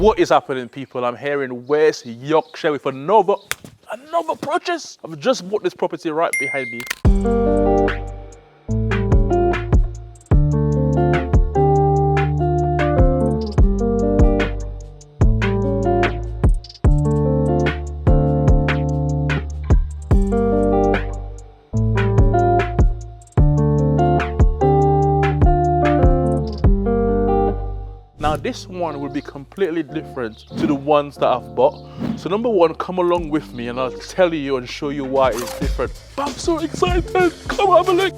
What is happening, people? I'm here in West Yorkshire with another purchase. I've just bought this property right behind me. Now this one will be completely different to the ones that I've bought. So number one, come along with me and I'll tell you and show you why it's different. But I'm so excited, come have a look.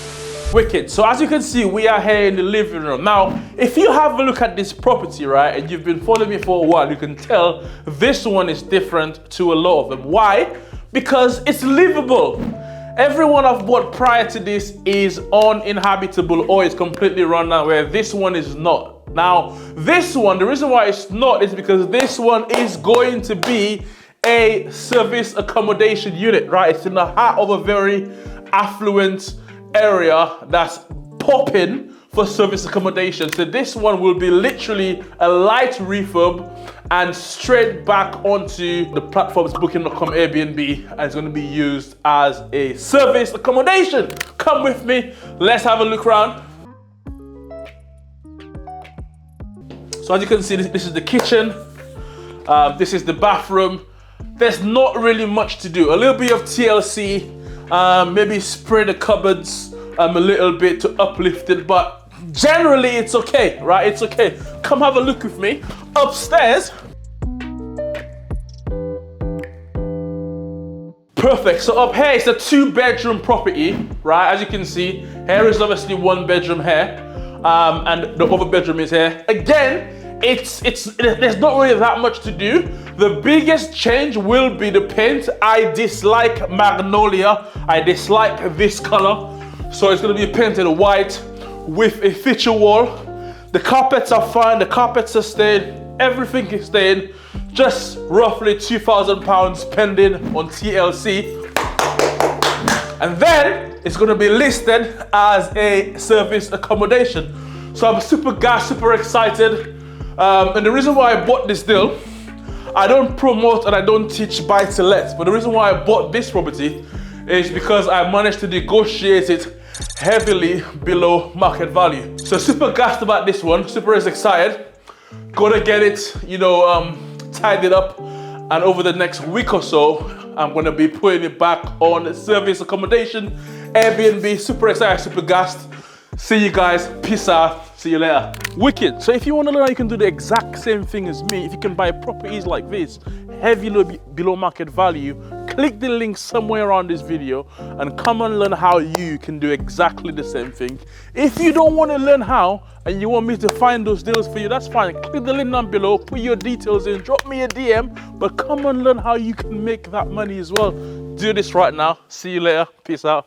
Wicked, so as you can see, we are here in the living room. Now, if you have a look at this property, right, and you've been following me for a while, you can tell this one is different to a lot of them. Why? Because it's livable. Everyone I've bought prior to this is uninhabitable or is completely run down, where this one is not. Now, this one, the reason why it's not is because this one is going to be a service accommodation unit, right? It's in the heart of a very affluent area that's popping for service accommodation. So this one will be literally a light refurb and straight back onto the platforms Booking.com, Airbnb, and it's going to be used as a service accommodation. Come with me, let's have a look around. So as you can see, this is the kitchen, this is the bathroom. There's not really much to do. A little bit of TLC, maybe spray the cupboards a little bit to uplift it, but generally it's okay, right? It's okay. Come have a look with me. Upstairs. Perfect, so up here it's a 2-bedroom property, right? As you can see, here is obviously 1 bedroom here. And the other bedroom is here. Again, there's not really that much to do. The biggest change will be the paint. I dislike magnolia. I dislike this color. So it's gonna be painted white with a feature wall. The carpets are fine, the carpets are staying, everything is staying. Just roughly £2,000 pending on TLC. And then it's going to be listed as a service accommodation. So I'm super excited. And the reason why I bought this deal, I don't promote and I don't teach buy to let, but the reason why I bought this property is because I managed to negotiate it heavily below market value. So super gassed about this one, super excited. Gotta get it, tidied up. And over the next week or so, I'm gonna be putting it back on service accommodation, Airbnb. Super excited, super gassed. See you guys, peace out, see you later. Wicked, so if you wanna learn how you can do the exact same thing as me, if you can buy properties like this, heavily below market value, click the link somewhere around this video and come and learn how you can do exactly the same thing. If you don't want to learn how and you want me to find those deals for you, that's fine. Click the link down below, put your details in, drop me a DM, but come and learn how you can make that money as well. Do this right now. See you later. Peace out.